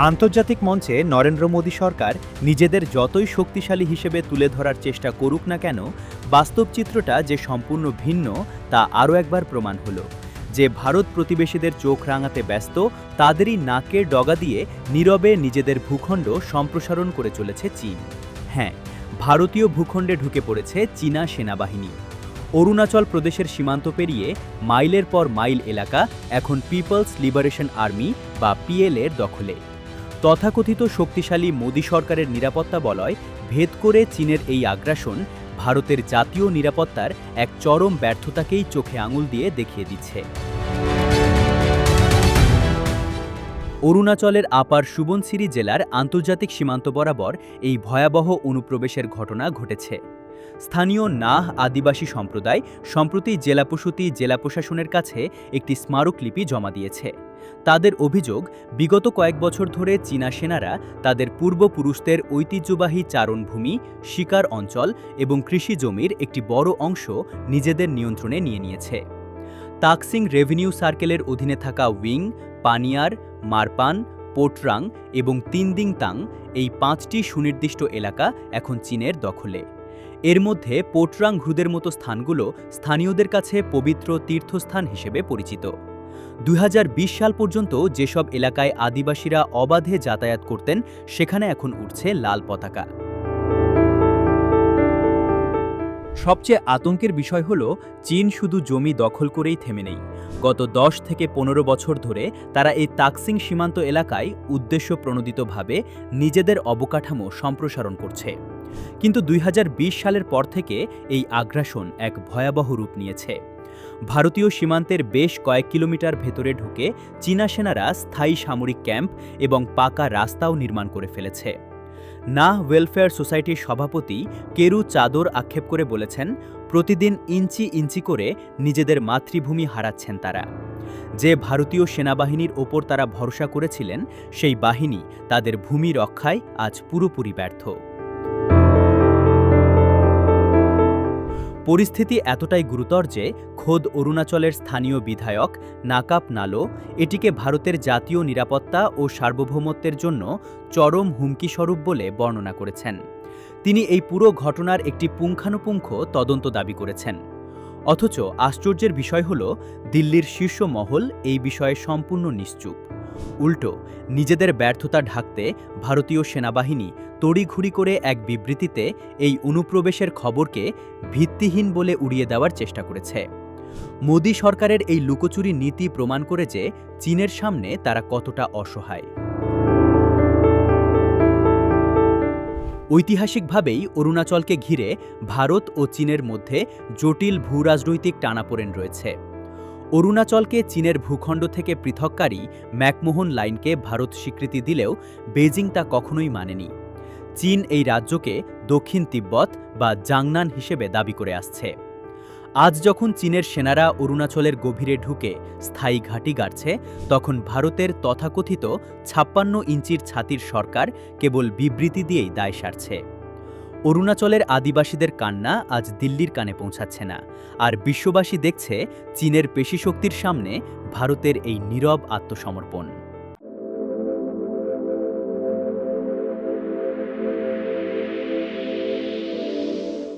আন্তর্জাতিক মঞ্চে নরেন্দ্র মোদী সরকার নিজেদের যতই শক্তিশালী হিসেবে তুলে ধরার চেষ্টা করুক না কেন, বাস্তব চিত্রটা যে সম্পূর্ণ ভিন্ন তা আরও একবার প্রমাণ হলো। যে ভারত প্রতিবেশীদের চোখ রাঙাতে ব্যস্ত, তাদেরই নাকের ডগা দিয়ে নীরবে নিজেদের ভূখণ্ড সম্প্রসারণ করে চলেছে চীন। হ্যাঁ, ভারতীয় ভূখণ্ডে ঢুকে পড়েছে চীনা সেনাবাহিনী। অরুণাচল প্রদেশের সীমান্ত পেরিয়ে মাইলের পর মাইল এলাকা এখন পিপলস লিবারেশন আর্মি বা পিএলএর দখলে। তথাকথিত শক্তিশালী মোদী সরকারের নিরাপত্তা বলয় ভেদ করে চীনের এই আগ্রাসন ভারতের জাতীয় নিরাপত্তার এক চরম ব্যর্থতাকেই চোখে আঙুল দিয়ে দেখিয়ে দিচ্ছে। অরুণাচলের আপার সুবনসিরি জেলার আন্তর্জাতিক সীমান্ত বরাবর এই ভয়াবহ অনুপ্রবেশের ঘটনা ঘটেছে। স্থানীয় নাহ আদিবাসী সম্প্রদায় সম্প্রতি জেলা প্রশাসনের কাছে একটি স্মারকলিপি জমা দিয়েছে। তাদের অভিযোগ, বিগত কয়েক বছর ধরে চীনা সেনারা তাদের পূর্বপুরুষদের ঐতিহ্যবাহী চারণভূমি, শিকার অঞ্চল এবং কৃষি জমির একটি বড় অংশ নিজেদের নিয়ন্ত্রণে নিয়ে নিয়েছে। তাকসিং রেভিনিউ সার্কেলের অধীনে থাকা উইং, পানিয়ার, মারপান, পোটরাং এবং তিনদিংতাং এই ৫টি সুনির্দিষ্ট এলাকা এখন চীনের দখলে। এর মধ্যে পোটরাং হ্রদের মতো স্থানগুলো স্থানীয়দের কাছে পবিত্র তীর্থস্থান হিসেবে পরিচিত। ২০২০ সাল পর্যন্ত যেসব এলাকায় আদিবাসীরা অবাধে যাতায়াত করতেন, সেখানে এখন উঠছে লাল পতাকা। সবচেয়ে আতঙ্কের বিষয় হল, চীন শুধু জমি দখল করেই থেমে নেই। গত ১০ থেকে ১৫ বছর ধরে তারা এই তাকসিং সীমান্ত এলাকায় উদ্দেশ্যপ্রণোদিতভাবে নিজেদের অবকাঠামো সম্প্রসারণ করছে। কিন্তু ২০২০ সালের পর থেকে এই আগ্রাসন এক ভয়াবহ রূপ নিয়েছে। ভারতীয় সীমান্তের বেশ কয়েক কিলোমিটার ভেতরে ঢুকে চীনা সেনারা স্থায়ী সামরিক ক্যাম্প এবং পাকা রাস্তাও নির্মাণ করে ফেলেছে। নাহ ওয়েলফেয়ার সোসাইটির সভাপতি কেরু চাদর আক্ষেপ করে বলেছেন, প্রতিদিন ইঞ্চি ইঞ্চি করে নিজেদের মাতৃভূমি হারাচ্ছেন তারা। যে ভারতীয় সেনাবাহিনীর ওপর তারা ভরসা করেছিলেন, সেই বাহিনী তাদের ভূমি রক্ষায় আজ পুরোপুরি ব্যর্থ। পরিস্থিতি এতটাই গুরুতর যে খোদ অরুণাচলের স্থানীয় বিধায়ক নাকাপ নালো এটিকে ভারতের জাতীয় নিরাপত্তা ও সার্বভৌমত্বের জন্য চরম হুমকিস্বরূপ বলে বর্ণনা করেছেন। তিনি এই পুরো ঘটনার একটি পুঙ্খানুপুঙ্খ তদন্ত দাবি করেছেন। অথচ আশ্চর্যের বিষয় হল, দিল্লির শীর্ষ মহল এই বিষয়ে সম্পূর্ণ নিশ্চুপ। উল্টো নিজেদের ব্যর্থতা ঢাকতে ভারতীয় সেনাবাহিনী তড়িঘড়ি করে এক বিবৃতিতে এই অনুপ্রবেশের খবরকে ভিত্তিহীন বলে উড়িয়ে দেওয়ার চেষ্টা করেছে। মোদী সরকারের এই লুকোচুরি নীতি প্রমাণ করে যে চীনের সামনে তারা কতটা অসহায়। ঐতিহাসিকভাবেই অরুণাচলকে ঘিরে ভারত ও চীনের মধ্যে জটিল ভূরাজনৈতিক টানাপোড়েন রয়েছে। অরুণাচলকে চীনের ভূখণ্ড থেকে পৃথককারী ম্যাকমোহন লাইনকে ভারত স্বীকৃতি দিলেও বেজিং তা কখনোই মানেনি। চীন এই রাজ্যকে দক্ষিণ তিব্বত বা জাংনান হিসেবে দাবি করে আসছে। আজ যখন চীনের সেনারা অরুণাচলের গভীরে ঢুকে স্থায়ী ঘাঁটি গাড়ছে, তখন ভারতের তথাকথিত ৫৬ ইঞ্চির ছাতির সরকার কেবল বিবৃতি দিয়েই দায় সারছে। অরুণাচলের আদিবাসীদের কান্না আজ দিল্লির কানে পৌঁছাচ্ছে না, আর বিশ্ববাসী দেখছে চীনের পেশিশক্তির সামনে ভারতের এই নীরব আত্মসমর্পণ।